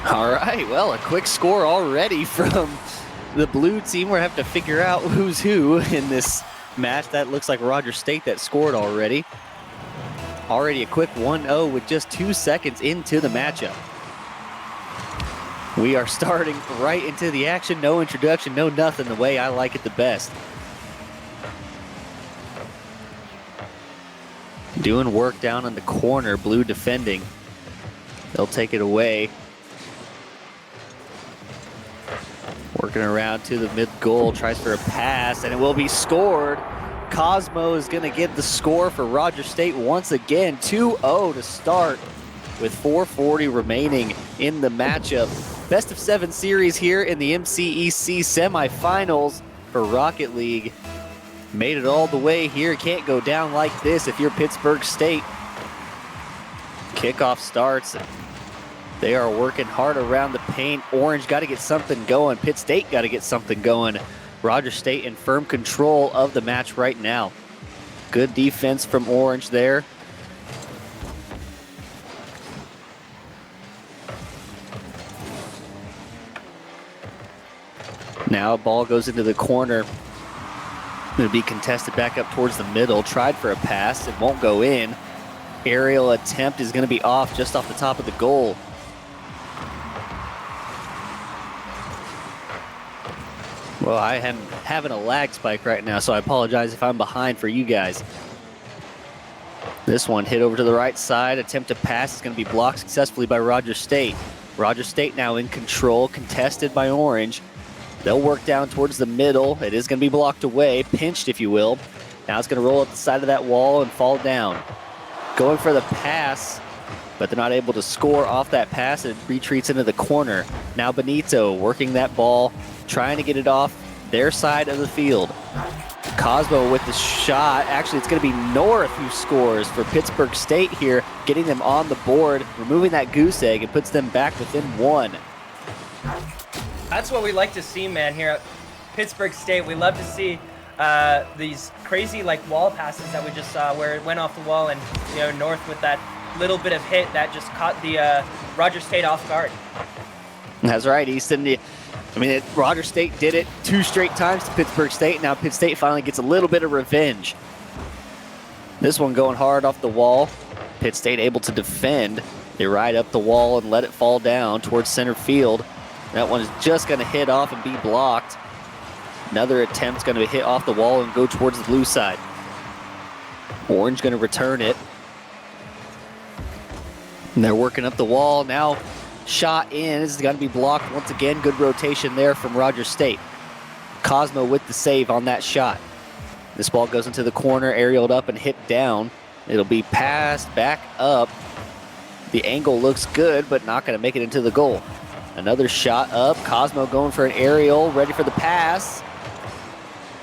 All right, well, a quick score already from the blue team. We're going to have to figure out who's who in this match. That looks like Rogers State that scored already. Already a quick 1-0 with just 2 seconds into the matchup. We are starting right into the action. No introduction, no nothing, the way I like it the best. Doing work down in the corner, blue defending. They'll take it away. Working around to the mid-goal, tries for a pass, and it will be scored. Cosmo is going to get the score for Rogers State once again. 2-0 to start with 4:40 remaining in the matchup. Best of 7 series here in the MCEC semifinals for Rocket League. Made it all the way here. Can't go down like this if you're Pittsburg State. Kickoff starts. They are working hard around the paint. Orange got to get something going. Pitt State got to get something going. Rogers State in firm control of the match right now. Good defense from Orange there. Now ball goes into the corner. Going to be contested back up towards the middle. Tried for a pass. It won't go in. Aerial attempt is going to be off just off the top of the goal. Well, I am having a lag spike right now, so I apologize if I'm behind for you guys. This one hit over to the right side. Attempt to pass is going to be blocked successfully by Roger State. Roger State now in control, contested by Orange. They'll work down towards the middle. It is going to be blocked away, pinched if you will. Now it's going to roll up the side of that wall and fall down. Going for the pass, but they're not able to score off that pass. It retreats into the corner. Now Benito working that ball, trying to get it off their side of the field. Cosmo with the shot. Actually, it's going to be North who scores for Pittsburg State here, getting them on the board, removing that goose egg, and puts them back within 1. That's what we like to see, man, here at Pittsburg State. We love to see these crazy wall passes that we just saw where it went off the wall, and North with that little bit of hit that just caught the Roger State off guard. That's right, Easton. Roger State did it 2 straight times to Pittsburg State. Now Pitt State finally gets a little bit of revenge. This one going hard off the wall. Pitt State able to defend. They ride up the wall and let it fall down towards center field. That one is just going to hit off and be blocked. Another attempt going to hit off the wall and go towards the blue side. Orange going to return it. And they're working up the wall now. Shot in. This is going to be blocked once again. Good rotation there from Roger State. Cosmo with the save on that shot. This ball goes into the corner, aerialed up and hit down. It'll be passed back up. The angle looks good, but not going to make it into the goal. Another shot up. Cosmo going for an aerial, ready for the pass.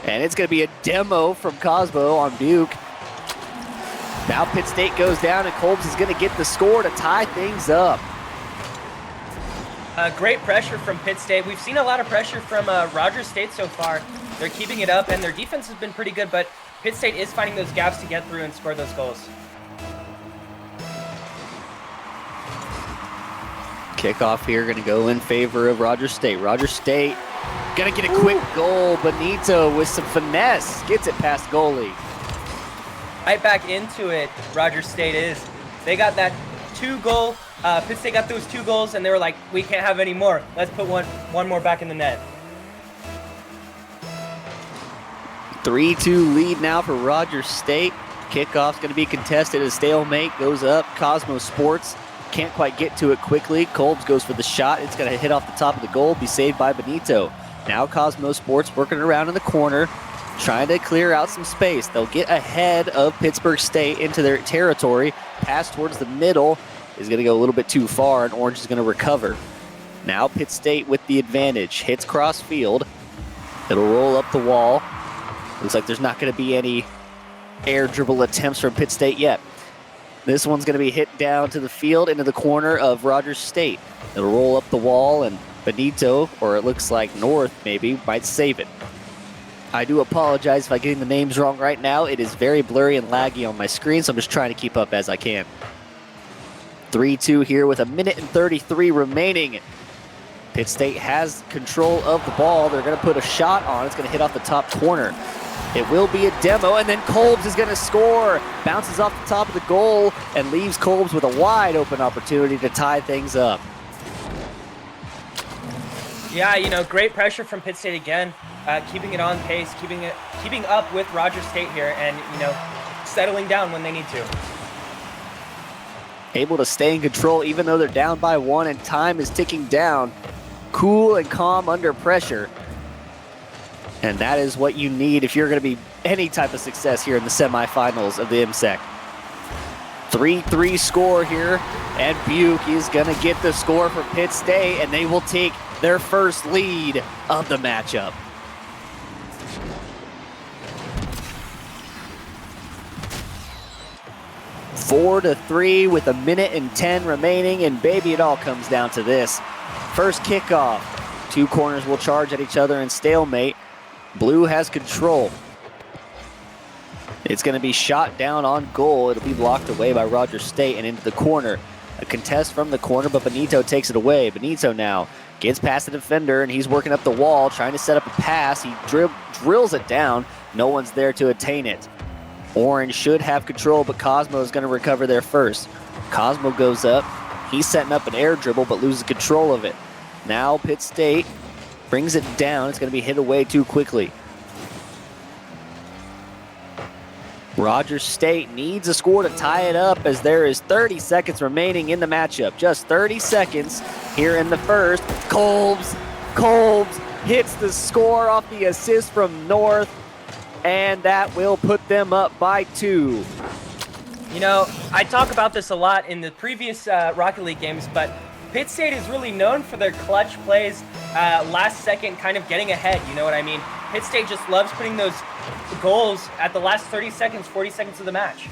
And it's going to be a demo from Cosmo on Buke. Now Pitt State goes down, and Kolbs is going to get the score to tie things up. Great pressure from Pitt State. We've seen a lot of pressure from Roger State so far. They're keeping it up, and their defense has been pretty good, but Pitt State is finding those gaps to get through and score those goals. Kickoff here going to go in favor of Roger State. Roger State going to get a quick goal. Benito with some finesse gets it past goalie. Right back into it, Roger State is. They got that 2-goal. Pitt State got those 2 goals, and they were like, we can't have any more. Let's put one more back in the net. 3-2 lead now for Roger State. Kickoff's going to be contested. A stalemate goes up. Cosmo Sports can't quite get to it quickly. Kolbs goes for the shot. It's going to hit off the top of the goal, be saved by Benito. Now Cosmo Sports working around in the corner, trying to clear out some space. They'll get ahead of Pittsburg State into their territory. Pass towards the middle is going to go a little bit too far, and Orange is going to recover. Now Pitt State with the advantage. Hits cross field. It'll roll up the wall. Looks like there's not going to be any air dribble attempts from Pitt State yet. This one's going to be hit down to the field into the corner of Rogers State. It'll roll up the wall, and Benito, or it looks like North maybe, might save it. I do apologize if I'm getting the names wrong right now. It is very blurry and laggy on my screen, so I'm just trying to keep up as I can. 3-2 here with 1:33 remaining. Pitt State has control of the ball. They're going to put a shot on. It's going to hit off the top corner. It will be a demo, and then Kolbs is going to score. Bounces off the top of the goal and leaves Kolbs with a wide open opportunity to tie things up. Yeah, great pressure from Pitt State again. Keeping it on pace, keeping up with Rogers State here, and settling down when they need to. Able to stay in control even though they're down by 1 and time is ticking down. Cool and calm under pressure. And that is what you need if you're going to be any type of success here in the semifinals of the MCEC. 3-3 score here, and Buke is going to get the score for Pitt State, and they will take their first lead of the matchup. Four to 3 with 1:10 remaining, and baby, it all comes down to this. First kickoff. 2 corners will charge at each other in stalemate. Blue has control. It's going to be shot down on goal. It'll be blocked away by Rogers State and into the corner. A contest from the corner, but Benito takes it away. Benito now gets past the defender, and he's working up the wall, trying to set up a pass. He drills it down. No one's there to attain it. Orange should have control, but Cosmo is going to recover there first. Cosmo goes up. He's setting up an air dribble, but loses control of it. Now Pitt State brings it down. It's going to be hit away too quickly. Rogers State needs a score to tie it up as there is 30 seconds remaining in the matchup. Just 30 seconds here in the first. Kolbs hits the score off the assist from North, and that will put them up by 2. You know, I talk about this a lot in the previous Rocket League games, but Pitt State is really known for their clutch plays, last second kind of getting ahead, you know what I mean? Pitt State just loves putting those goals at the last 30 seconds, 40 seconds of the match.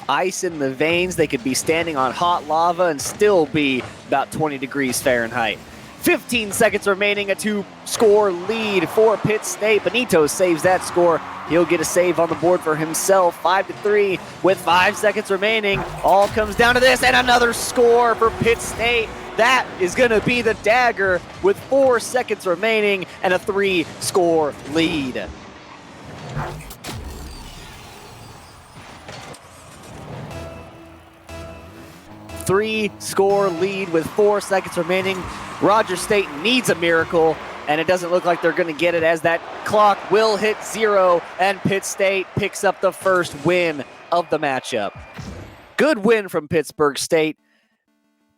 Ice in the veins, they could be standing on hot lava and still be about 20 degrees Fahrenheit. 15 seconds remaining, a 2-score lead for Pitt State. Benito saves that score. He'll get a save on the board for himself, 5-3 with 5 seconds remaining. All comes down to this, and another score for Pitt State. That is going to be the dagger with 4 seconds remaining and a 3-score lead. Three-score lead with 4 seconds remaining. Rogers State needs a miracle, and it doesn't look like they're going to get it as that clock will hit 0, and Pitt State picks up the first win of the matchup. Good win from Pittsburg State.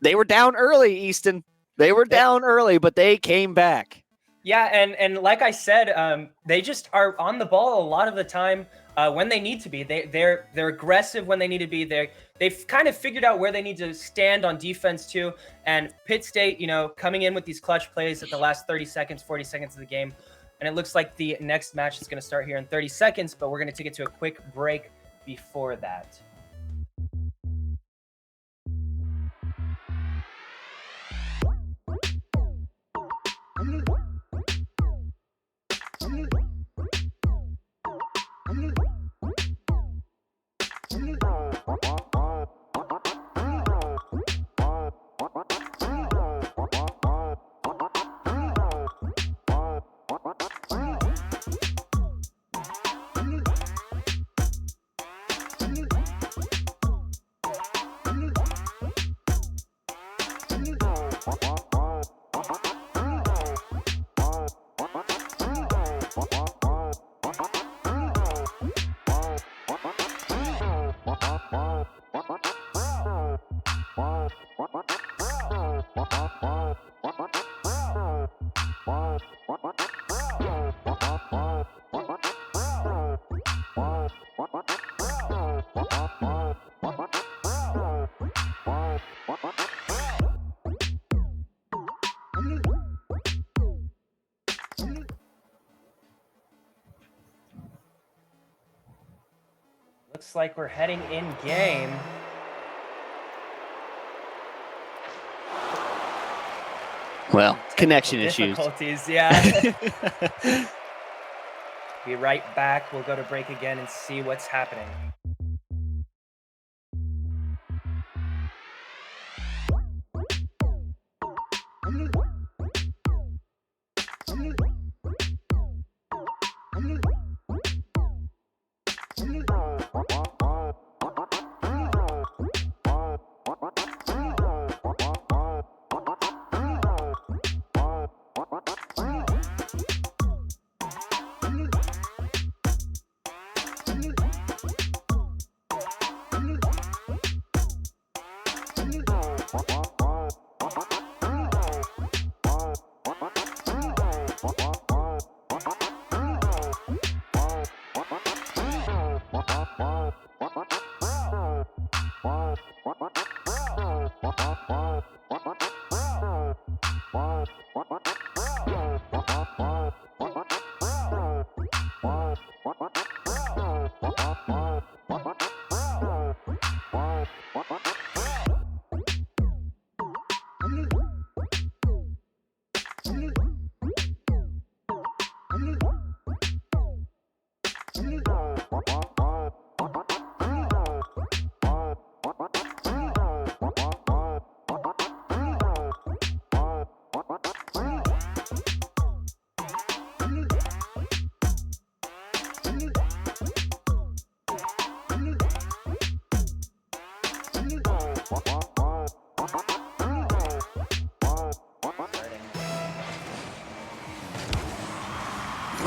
They were down early, Easton. They were down early, but they came back. Yeah, and like I said, they just are on the ball a lot of the time when they need to be. They're aggressive when they need to be. They've kind of figured out where they need to stand on defense too. And Pitt State, you know, coming in with these clutch plays at the last 30 seconds, 40 seconds of the game. And it looks like the next match is going to start here in 30 seconds, but we're going to take it to a quick break before that. Looks like we're heading in game. Well, connection issues. Difficulties, yeah. Be right back. We'll go to break again and see what's happening.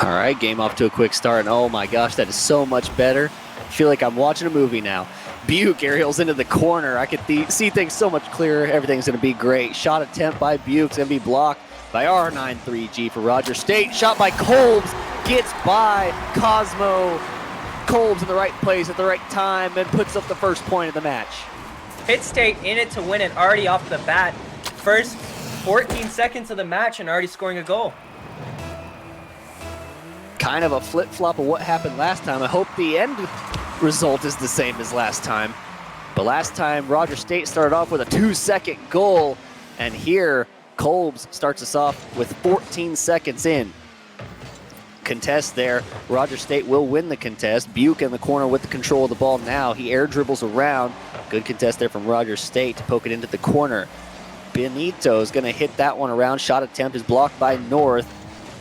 All right, game off to a quick start. And oh my gosh, that is so much better. feel like I'm watching a movie now. Buke aerials into the corner. I could see things so much clearer. Everything's going to be great. Shot attempt by Buke's going to be blocked by R93G for Rogers State. Shot by Kolbs. Gets by Cosmo. Kolbs in the right place at the right time and puts up the first point of the match. Pitt State in it to win it already off the bat. First 14 seconds of the match and already scoring a goal. Kind of a flip-flop of what happened last time. I hope the end result is the same as last time. But last time, Rogers State started off with a 2-second goal. And here, Kolbs starts us off with 14 seconds in. Contest there. Rogers State will win the contest. Buke in the corner with the control of the ball now. He air dribbles around. Good contest there from Rogers State to poke it into the corner. Benito is going to hit that one around. Shot attempt is blocked by North.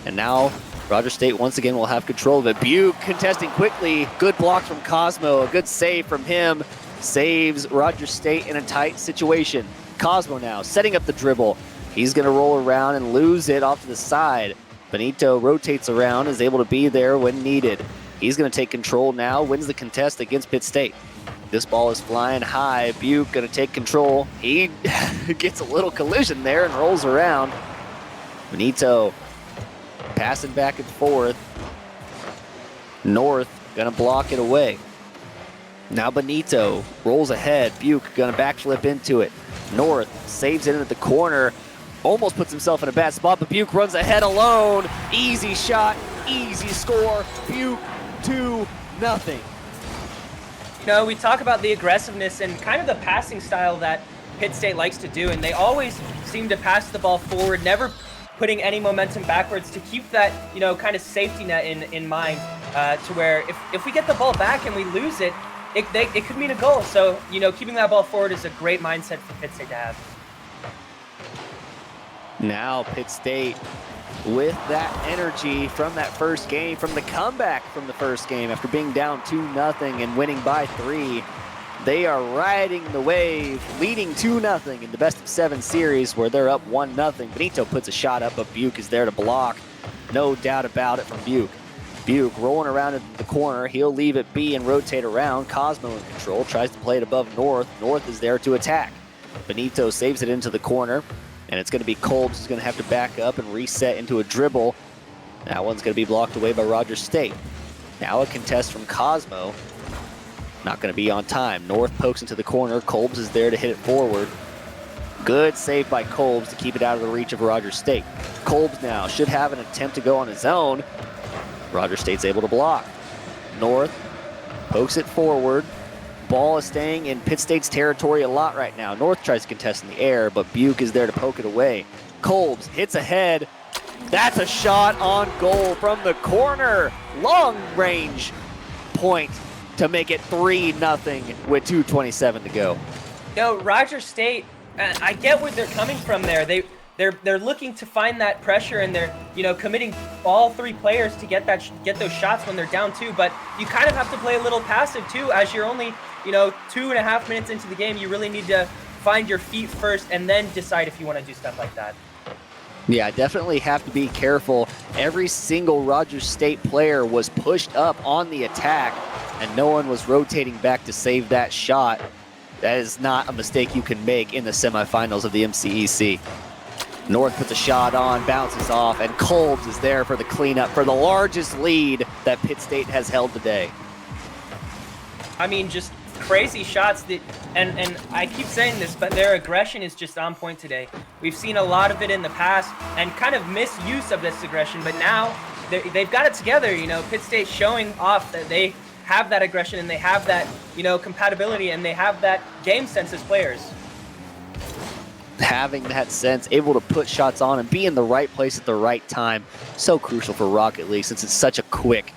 And now Rogers State once again will have control of it. Buke contesting quickly. Good block from Cosmo. A good save from him. Saves Rogers State in a tight situation. Cosmo now setting up the dribble. He's going to roll around and lose it off to the side. Benito rotates around, is able to be there when needed. He's going to take control now, wins the contest against Pitt State. This ball is flying high. Buke going to take control. He gets a little collision there and rolls around. Benito passing back and forth. North going to block it away. Now Benito rolls ahead. Buke going to backflip into it. North saves it into the corner. Almost puts himself in a bad spot, but Buke runs ahead alone. Easy shot, easy score. Buke 2-0. You know, we talk about the aggressiveness and kind of the passing style that Pitt State likes to do, and they always seem to pass the ball forward, never putting any momentum backwards to keep that, you know, kind of safety net in mind, to where if we get the ball back and we lose it, it could mean a goal. So, you know, keeping that ball forward is a great mindset for Pitt State to have. Now Pitt State with that energy from that first game, from the comeback from the first game after being down 2-0 and winning by 3. They are riding the wave, leading 2-0 in the best-of-7 series where they're up 1-0. Benito puts a shot up, but Buke is there to block. No doubt about it from Buke. Buke rolling around in the corner. He'll leave it be and rotate around. Cosmo in control, tries to play it above North. North is there to attack. Benito saves it into the corner, and it's going to be Kolbs who's going to have to back up and reset into a dribble. That one's going to be blocked away by Rogers State. Now a contest from Cosmo. Not going to be on time. North pokes into the corner. Kolbs is there to hit it forward. Good save by Kolbs to keep it out of the reach of Rogers State. Kolbs now should have an attempt to go on his own. Rogers State's able to block. North pokes it forward. Ball is staying in Pitt State's territory a lot right now. North tries to contest in the air, but Buke is there to poke it away. Kolbs hits ahead. That's a shot on goal from the corner. Long range point to make it 3-0 with 2:27 to go. You know, Rogers State, I get where they're coming from there. They're looking to find that pressure, and they're, you know, committing all 3 players to get those shots when they're down 2. But you kind of have to play a little passive too, as you're only, you know, 2.5 minutes into the game. You really need to find your feet first and then decide if you want to do stuff like that. Yeah, definitely have to be careful. Every single Rogers State player was pushed up on the attack, and no one was rotating back to save that shot. That is not a mistake you can make in the semifinals of the MCEC. North puts a shot on, bounces off, and Kolbs is there for the cleanup for the largest lead that Pitt State has held today. I mean, just crazy shots that, and I keep saying this, but their aggression is just on point today. We've seen a lot of it in the past and kind of misuse of this aggression, but now they've got it together. You know, Pitt State showing off that they have that aggression and they have that, you know, compatibility, and they have that game sense as players. Having that sense, able to put shots on and be in the right place at the right time, so crucial for Rocket League since it's such a quick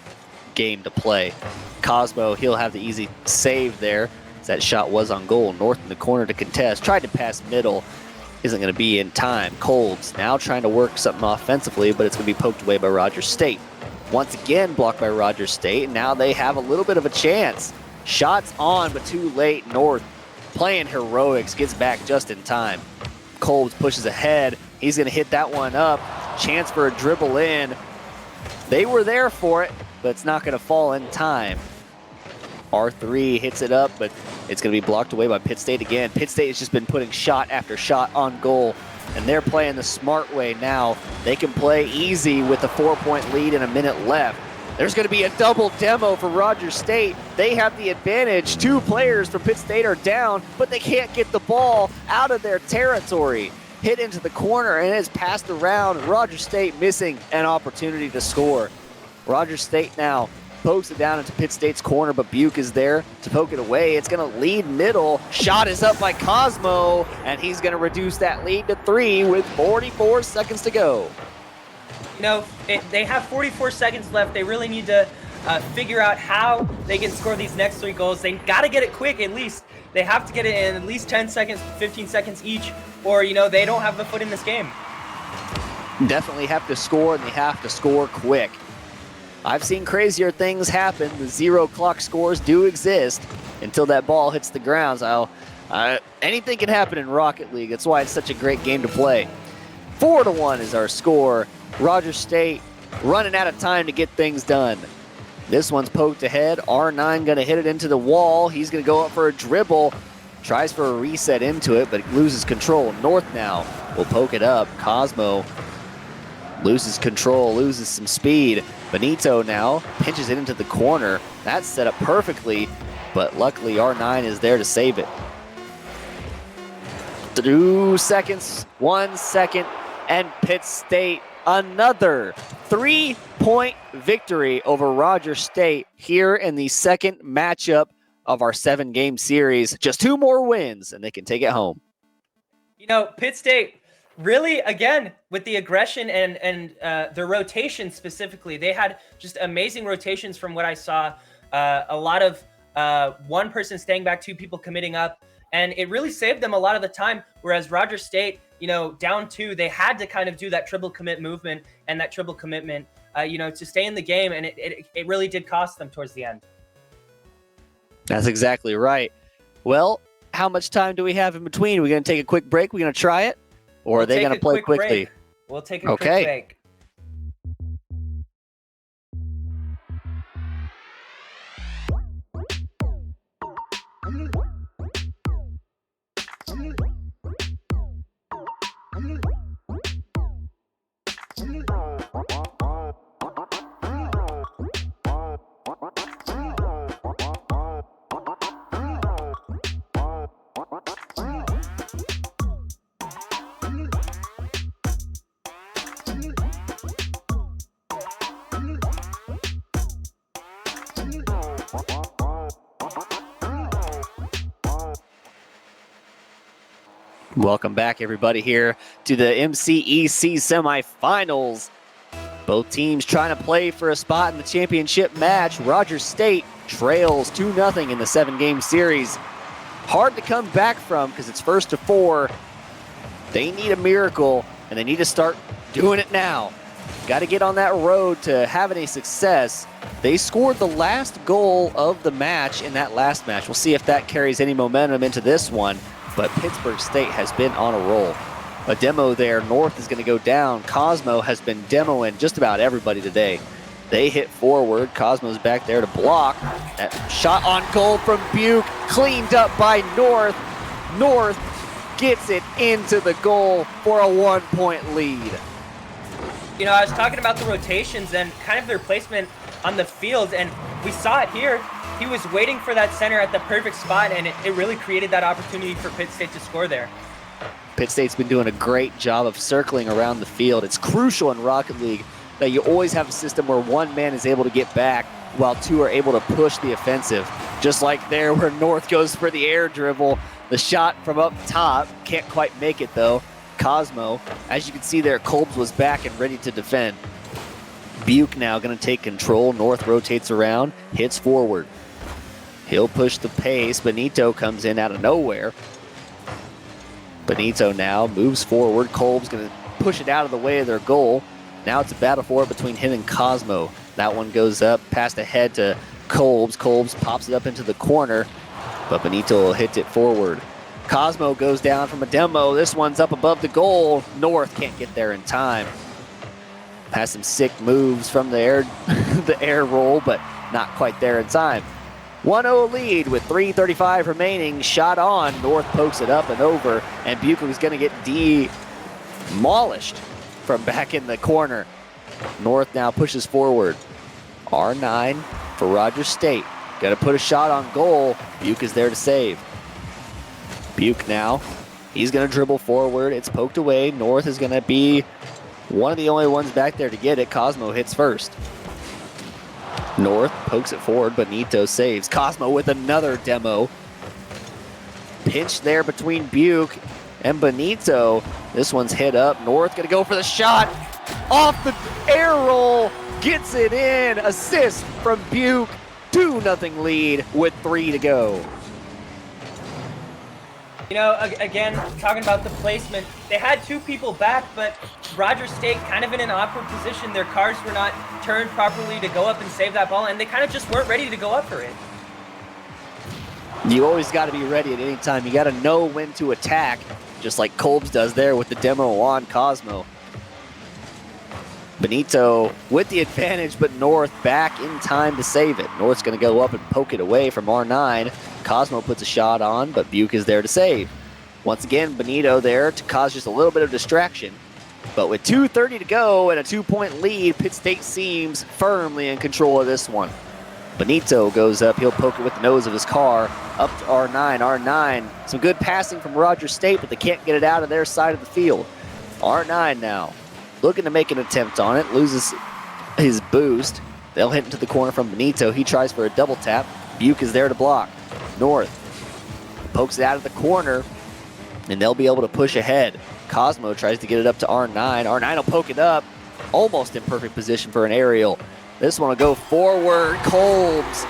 game to play. Cosmo, he'll have the easy save there. That shot was on goal. North in the corner to contest. Tried to pass middle. Isn't going to be in time. Kolbs now trying to work something offensively, but it's going to be poked away by Rogers State. Once again blocked by Rogers State, and now they have a little bit of a chance. Shots on, but too late. North playing heroics, gets back just in time. Kolbs pushes ahead. He's going to hit that one up. Chance for a dribble in. They were there for it, but it's not going to fall in time. R3 hits it up, but it's going to be blocked away by Pitt State again. Pitt State has just been putting shot after shot on goal, and they're playing the smart way now. They can play easy with a 4-point lead and a minute left. There's going to be a double demo for Rogers State. They have the advantage. 2 players from Pitt State are down, but they can't get the ball out of their territory. Hit into the corner, and it's passed around. Rogers State missing an opportunity to score. Rogers State now pokes it down into Pitt State's corner, but Buke is there to poke it away. It's going to lead middle. Shot is up by Cosmo, and he's going to reduce that lead to 3 with 44 seconds to go. You know, they have 44 seconds left. They really need to figure out how they can score these next 3 goals. They got to get it quick at least. They have to get it in at least 10 seconds, 15 seconds each, or, you know, they don't have the foot in this game. Definitely have to score, and they have to score quick. I've seen crazier things happen. The 0 clock scores do exist until that ball hits the ground. So anything can happen in Rocket League. That's why it's such a great game to play. 4-1 is our score. Rogers State running out of time to get things done. This one's poked ahead. R9 going to hit it into the wall. He's going to go up for a dribble. Tries for a reset into it, but loses control. North now will poke it up. Cosmo loses control, loses some speed. Benito now pinches it into the corner. That's set up perfectly, but luckily R9 is there to save it. 2 seconds, 1 second, and Pitt State another 3-point victory over Rogers State here in the second matchup of our 7-game series. Just 2 more wins and they can take it home. You know, Pitt State really, again, with the aggression and their rotation specifically, they had just amazing rotations from what I saw. A lot of one person staying back, 2 people committing up, and it really saved them a lot of the time. Whereas Rogers State, you know, down 2, they had to kind of do that triple commit movement and that triple commitment, you know, to stay in the game, and it really did cost them towards the end. That's exactly right. Well, how much time do we have in between? Are we going to take a quick break? We're going to try it? Or are they going to play quickly? We'll take a quick break. Welcome back, everybody, here to the MCEC semifinals. Both teams trying to play for a spot in the championship match. Rogers State trails 2-0 in the 7-game series. Hard to come back from because it's 1st to 4. They need a miracle, and they need to start doing it now. Got to get on that road to having a success. They scored the last goal of the match in that last match. We'll see if that carries any momentum into this one. But Pittsburg State has been on a roll. A demo there. North is going to go down. Cosmo has been demoing just about everybody today. They hit forward. Cosmo's back there to block. That shot on goal from Buke. Cleaned up by North. North gets it into the goal for a 1-point lead. You know, I was talking about the rotations and kind of their placement on the field, and we saw it here. He was waiting for that center at the perfect spot, and it really created that opportunity for Pitt State to score there. Pitt State's been doing a great job of circling around the field. It's crucial in Rocket League that you always have a system where one man is able to get back while 2 are able to push the offensive. Just like there where North goes for the air dribble. The shot from up top, can't quite make it though. Cosmo, as you can see there, Kolbs was back and ready to defend. Buke now going to take control. North rotates around, hits forward. He'll push the pace. Benito comes in out of nowhere. Benito now moves forward. Kolb's going to push it out of the way of their goal. Now it's a battle for it between him and Cosmo. That one goes up, passed ahead to Kolbs. Kolbs pops it up into the corner, but Benito will hit it forward. Cosmo goes down from a demo. This one's up above the goal. North can't get there in time. Has some sick moves from the air roll, but not quite there in time. 1-0 lead with 3:35 remaining. Shot on. North pokes it up and over, and Buick is going to get demolished from back in the corner. North now pushes forward. R9 for Rogers State. Got to put a shot on goal. Buick is there to save. Buick now. He's going to dribble forward. It's poked away. North is going to be one of the only ones back there to get it. Cosmo hits first. North pokes it forward. Benito saves. Cosmo with another demo. Pinch there between Buick and Benito. This one's hit up. North going to go for the shot. Off the air roll. Gets it in. Assist from Buick. 2-0 lead with 3 to go. You know, again, talking about the placement, they had 2 people back, but Rogers State kind of in an awkward position. Their cars were not turned properly to go up and save that ball, and they kind of just weren't ready to go up for it. You always got to be ready at any time. You got to know when to attack, just like Kolbs does there with the demo on Cosmo. Benito with the advantage, but North back in time to save it. North's going to go up and poke it away from R9. Cosmo puts a shot on, but Buick is there to save. Once again, Benito there to cause just a little bit of distraction. But with 2:30 to go and a 2-point lead, Pitt State seems firmly in control of this one. Benito goes up. He'll poke it with the nose of his car up to R9. R9, some good passing from Rogers State, but they can't get it out of their side of the field. R9 now looking to make an attempt on it, loses his boost. They'll hit into the corner from Benito. He tries for a double tap. Buick is there to block. North pokes it out of the corner, and they'll be able to push ahead. Cosmo tries to get it up to R9. R9 will poke it up, almost in perfect position for an aerial. This one will go forward. Kolbs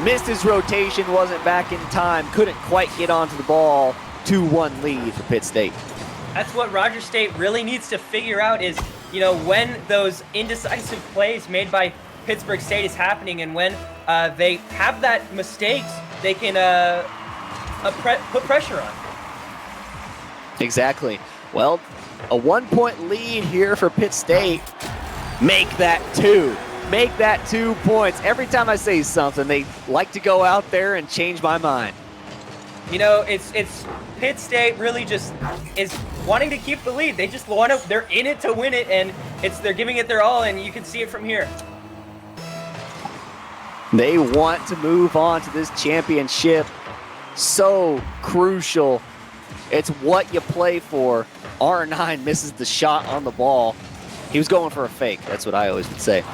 missed his rotation, wasn't back in time, couldn't quite get onto the ball. 2-1 lead for Pitt State. That's what Rogers State really needs to figure out is, you know, when those indecisive plays made by Pittsburg State is happening, and when they have that mistakes, they can put pressure on. Exactly. Well, a 1-point lead here for Pitt State. Make that 2. Make that 2 points. Every time I say something, they like to go out there and change my mind. You know, it's Pitt State really just is wanting to keep the lead. They just want to, they're in it to win it, and they're giving it their all, and you can see it from here. They want to move on to this championship. So crucial. It's what you play for. R9 misses the shot on the ball. He was going for a fake. That's what I always would say.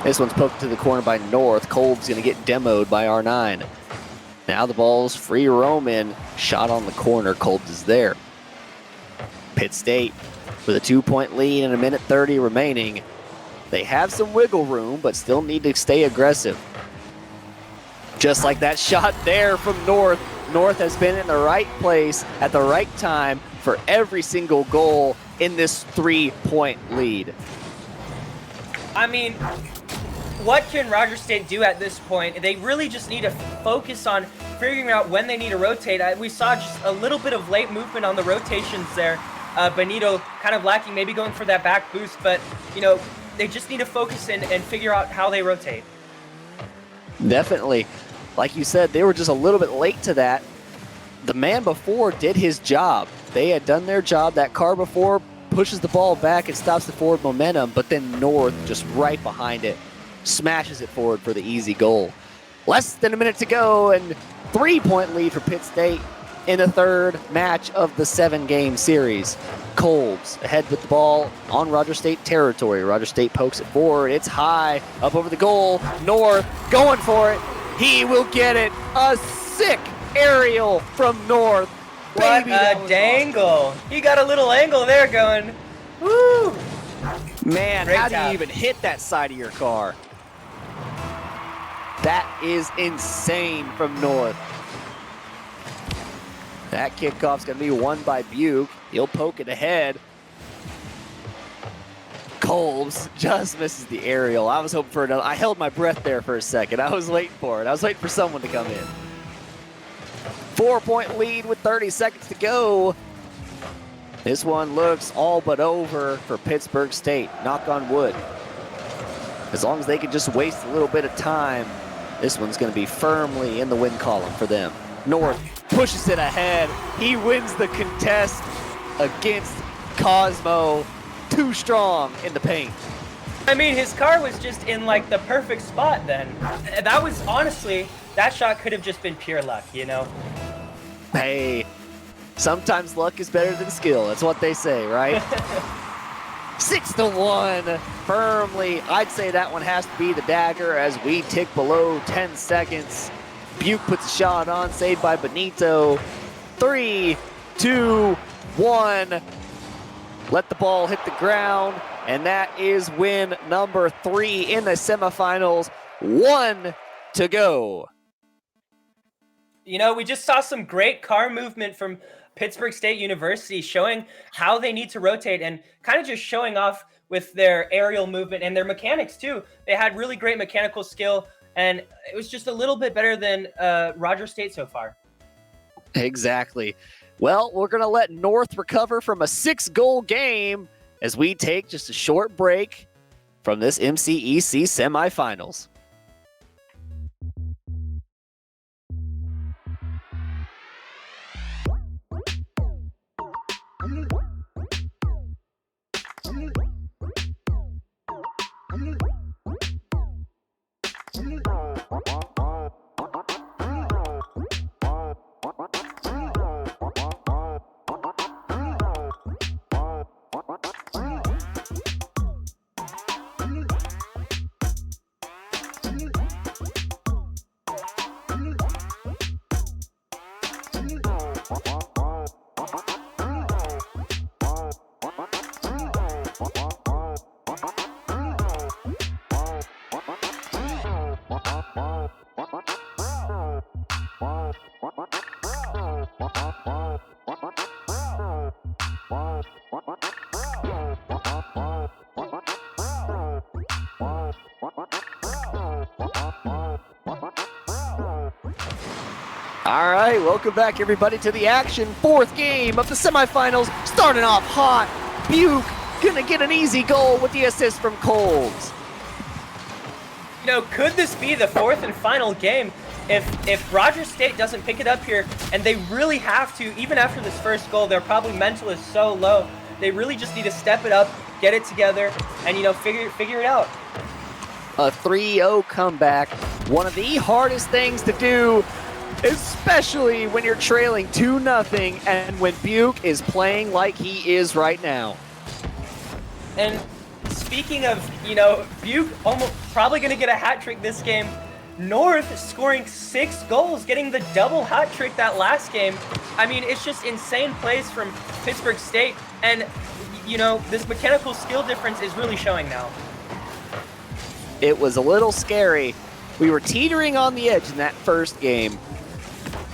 This one's poked to the corner by North. Kolb's going to get demoed by R9. Now the ball's free roaming. Shot on the corner. Kolbs is there. Pitt State with a 2-point lead and a minute 30 remaining. They have some wiggle room, but still need to stay aggressive. Just like that shot there from North. North has been in the right place at the right time for every single goal in this 3-point lead. I mean, what can Rogers State do at this point? They really just need to focus on figuring out when they need to rotate. We saw just a little bit of late movement on the rotations there. Benito kind of lacking, maybe going for that back boost, but, you know, they just need to focus and figure out how they rotate. Definitely. Like you said, they were just a little bit late to that. The man before did his job. They had done their job. That car before pushes the ball back and stops the forward momentum, but then North just right behind it smashes it forward for the easy goal. Less than a minute to go, and 3-point lead for Pitt State in the third match of the 7-game series. Kolbs ahead with the ball on Rogers State territory. Rogers State pokes it forward. It's high up over the goal. North going for it. He will get it. A sick aerial from North. What a dangle. He got a little angle there going. Woo! Man, Great how do job. you even hit that side of your car? That is insane from North. That kickoff's going to be won by Buick. He'll poke it ahead. Kolbs just misses the aerial. I was hoping for another. I held my breath there for a second. I was waiting for it. I was waiting for someone to come in. 4-point lead with 30 seconds to go. This one looks all but over for Pittsburg State. Knock on wood. As long as they can just waste a little bit of time, This one's going to be firmly in the win column for them. North pushes it ahead. He wins the contest against Cosmo. Too strong in the paint. I mean, his car was just in like the perfect spot then. That was honestly, that shot could have just been pure luck, you know? Hey, sometimes luck is better than skill. That's what they say, right? 6-1, firmly. I'd say that one has to be the dagger as we tick below 10 seconds. Buke puts a shot on, saved by Benito. 3, 2, 1. Let the ball hit the ground, and that is win number 3 in the semifinals. 1 to go. You know, we just saw some great car movement from Pittsburg State University showing how they need to rotate and kind of just showing off with their aerial movement and their mechanics too. They had really great mechanical skill, and it was just a little bit better than Rogers State so far. Exactly. Well, we're going to let North recover from a 6-goal game as we take just a short break from this MCEC semifinals. All right, welcome back everybody to the action. 4th game of the semifinals, starting off hot. Buke gonna get an easy goal with the assist from Coles. You know, could this be the 4th and final game if Rogers State doesn't pick it up here? And they really have to, even after this first goal, their probably mental is so low. They really just need to step it up, get it together, and, you know, figure it out. A 3-0 comeback, one of the hardest things to do, especially when you're trailing 2-0 and when Buke is playing like he is right now. And speaking of, you know, Buke almost probably going to get a hat trick this game. North scoring 6 goals, getting the double hat trick that last game. I mean, it's just insane plays from Pittsburg State. And, you know, this mechanical skill difference is really showing now. It was a little scary. We were teetering on the edge in that first game.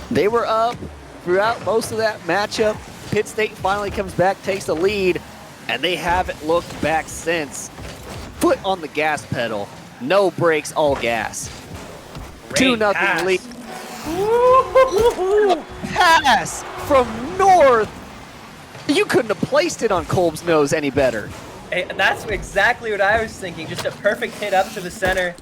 They were up throughout most of that matchup. Pitt State finally comes back, takes the lead, and they haven't looked back since. Foot on the gas pedal. No brakes, all gas. 2-0 lead. Pass from North. You couldn't have placed it on Kolb's nose any better. Hey, that's exactly what I was thinking. Just a perfect hit up to the center.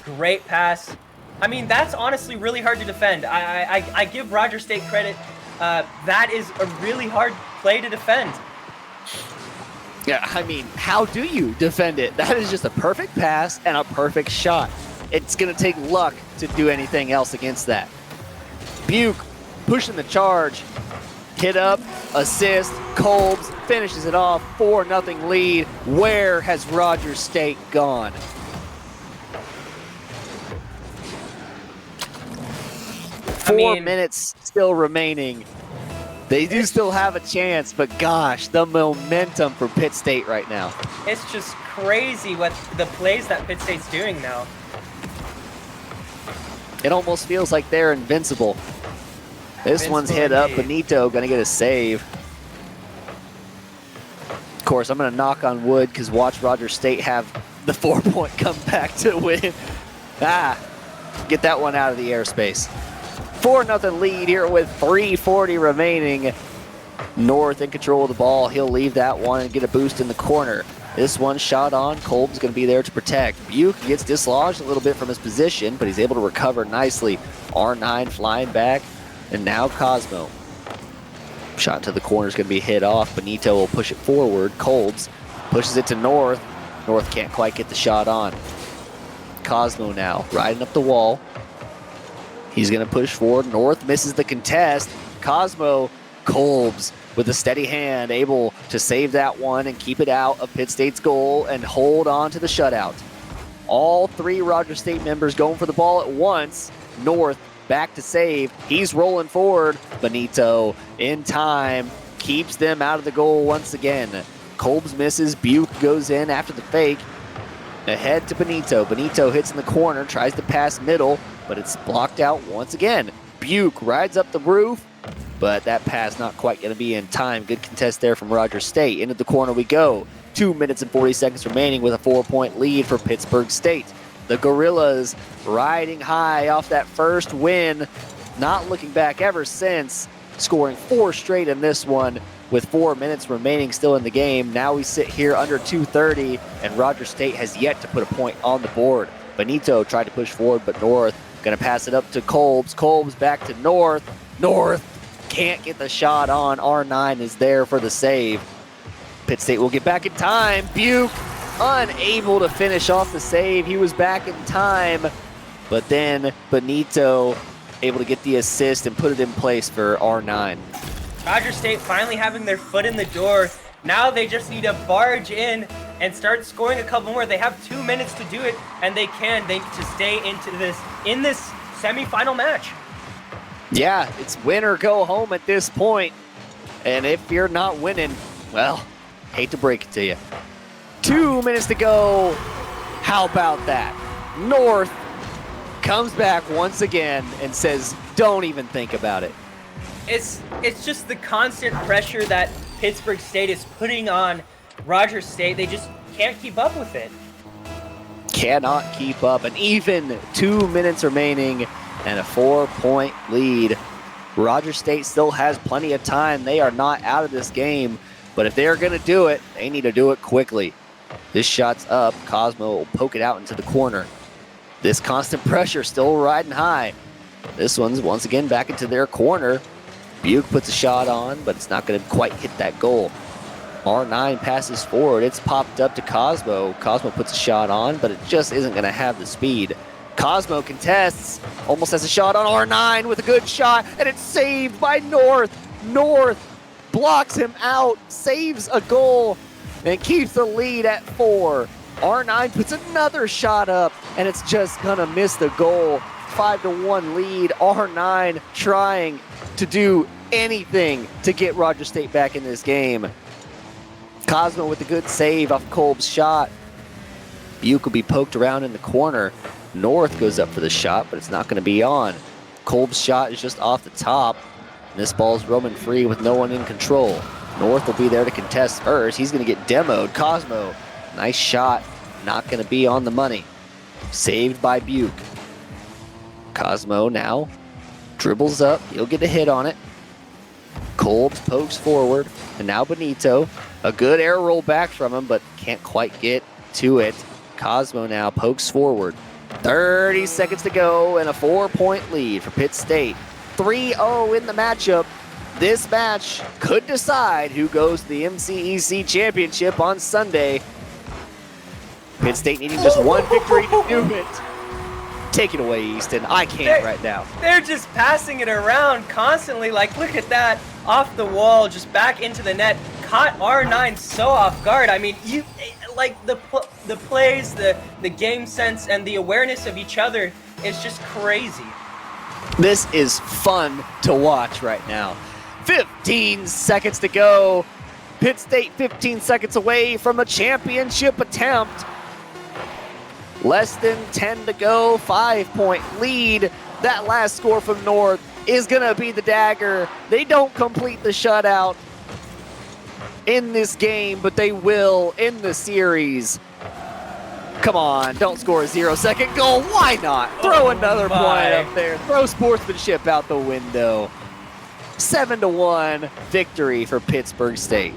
Great pass. I mean, that's honestly really hard to defend. I give Rogers State credit. That is a really hard play to defend. Yeah, I mean, how do you defend it? That is just a perfect pass and a perfect shot. It's going to take luck to do anything else against that. Buke pushing the charge. Hit up, assist, Kolb's finishes it off, 4-0 lead. Where has Rogers State gone? Four minutes still remaining. They do still have a chance, but gosh, the momentum for Pitt State right now. It's just crazy what the plays that Pitt State's doing now. It almost feels like they're invincible. This one's hit up. Benito gonna get a save. Of course, I'm gonna knock on wood because watch Rogers State have the 4-point comeback to win. Get that one out of the airspace. 4-0 lead here with 3:40 remaining. North in control of the ball. He'll leave that one and get a boost in the corner. This one shot on. Kolb's going to be there to protect. Buke gets dislodged a little bit from his position, but he's able to recover nicely. R9 flying back, and now Cosmo. Shot to the corner is going to be hit off. Benito will push it forward. Kolb's pushes it to North. North can't quite get the shot on. Cosmo now riding up the wall. He's going to push forward. North misses the contest. Cosmo, Kolb's with a steady hand, able to save that one and keep it out of Pitt State's goal and hold on to the shutout. All three Rogers State members going for the ball at once. North back to save. He's rolling forward. Benito in time, keeps them out of the goal once again. Kolb's misses. Buke goes in after the fake. Ahead to Benito. Benito hits in the corner, tries to pass middle, but it's blocked out once again. Buke rides up the roof, but that pass not quite going to be in time. Good contest there from Rogers State. Into the corner we go. 2 minutes and 40 seconds remaining with a 4-point lead for Pittsburg State. The Gorillas riding high off that first win, not looking back ever since, scoring 4 straight in this one with 4 minutes remaining still in the game. Now we sit here under 2:30, and Rogers State has yet to put a point on the board. Benito tried to push forward, but North going to pass it up to Kolb's. Kolb's back to North. North can't get the shot on. R9 is there for the save. Pitt State will get back in time. Buke unable to finish off the save. He was back in time, but then Benito able to get the assist and put it in place for R9. Rogers State finally having their foot in the door. Now they just need to barge in and start scoring a couple more. They have 2 minutes to do it, and they can. They need to stay in this semifinal match. Yeah, it's win or go home at this point. And if you're not winning, well, hate to break it to you. 2 minutes to go. How about that? North comes back once again and says, don't even think about it. It's just the constant pressure that Pittsburg State is putting on Rogers State. They just can't keep up with it. Cannot keep up. And even 2 minutes remaining and a 4-point lead. Rogers State still has plenty of time. They are not out of this game. But if they're going to do it, they need to do it quickly. This shot's up. Cosmo will poke it out into the corner. This constant pressure still riding high. This one's once again back into their corner. Buke puts a shot on, but it's not going to quite hit that goal. R9 passes forward. It's popped up to Cosmo. Cosmo puts a shot on, but it just isn't going to have the speed. Cosmo contests, almost has a shot on R9 with a good shot, and it's saved by North. North blocks him out, saves a goal, and keeps the lead at 4. R9 puts another shot up, and it's just going to miss the goal. 5-1 lead. R9 trying to do anything to get Rogers State back in this game. Cosmo with a good save off Kolb's shot. Buke will be poked around in the corner. North goes up for the shot, but it's not going to be on. Kolb's shot is just off the top. And this ball's roaming free with no one in control. North will be there to contest first. He's going to get demoed. Cosmo, nice shot. Not going to be on the money. Saved by Buke. Cosmo now dribbles up. He'll get a hit on it. Kolb pokes forward. And now Benito. A good air roll back from him, but can't quite get to it. Cosmo now pokes forward. 30 seconds to go and a 4-point lead for Pitt State. 3-0 in the matchup. This match could decide who goes to the MCEC championship on Sunday. Pitt State needing just one victory to do it. Take it away, Easton. I can't right now. They're just passing it around constantly. Like, look at that. Off the wall, just back into the net. Caught R9 so off guard. I mean, you like the plays, the game sense, and the awareness of each other is just crazy. This is fun to watch right now. 15 seconds to go. Pitt State 15 seconds away from a championship attempt. Less than 10 to go, 5-point lead. That last score from North is going to be the dagger. They don't complete the shutout in this game, but they will in the series. Come on, don't score a 0-second goal. Why not? Throw another point up there. Throw sportsmanship out the window. 7-1 victory for Pittsburg State.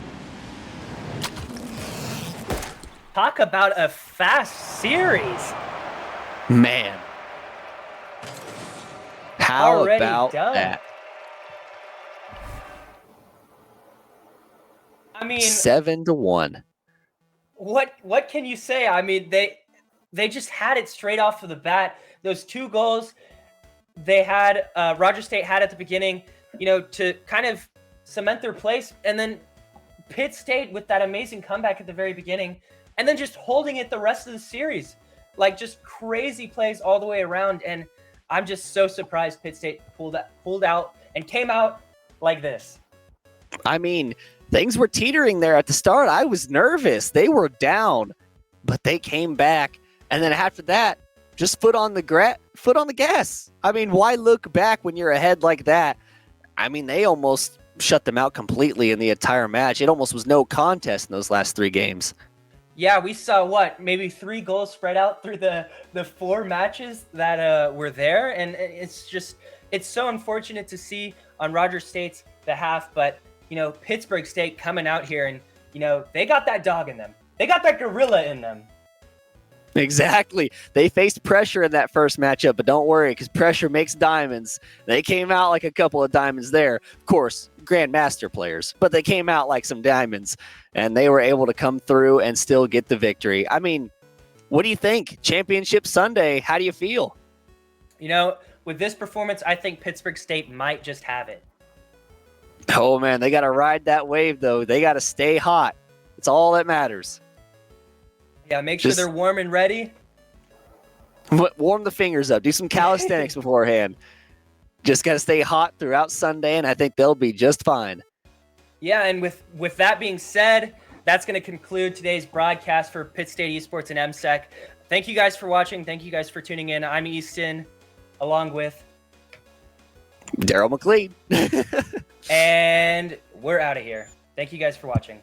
Talk about a fast series. Man. How Already about done. that? I mean, 7-1. what can you say? I mean, they just had it straight off of the bat. Those 2 goals they had, Roger State had at the beginning, to kind of cement their place, and then Pitt State with that amazing comeback at the very beginning, and then just holding it the rest of the series. Like, just crazy plays all the way around, and I'm just so surprised Pitt State pulled out and came out like this. I mean, things were teetering there at the start. I was nervous. They were down, but they came back. And then after that, just foot on the gas. I mean, why look back when you're ahead like that? I mean, they almost shut them out completely in the entire match. It almost was no contest in those last 3 games. Yeah, we saw maybe 3 goals spread out through the 4 matches that were there, and it's so unfortunate to see on Roger State's behalf. But Pittsburg State coming out here, and they got that dog in them. They got that gorilla in them. Exactly. They faced pressure in that first matchup, but don't worry, because pressure makes diamonds. They came out like a couple of diamonds there. Of course, Grandmaster players, but they came out like some diamonds, and they were able to come through and still get the victory. I mean, what do you think? Championship Sunday, how do you feel? With this performance, I think Pittsburg State might just have it. Oh, man, they got to ride that wave, though. They got to stay hot. It's all that matters. Yeah, make sure they're warm and ready. Warm the fingers up. Do some calisthenics beforehand. Just got to stay hot throughout Sunday, and I think they'll be just fine. Yeah, and with that being said, that's going to conclude today's broadcast for Pitt State Esports and MCEC. Thank you guys for watching. Thank you guys for tuning in. I'm Easton, along with Daryl McLean. And we're out of here. Thank you guys for watching.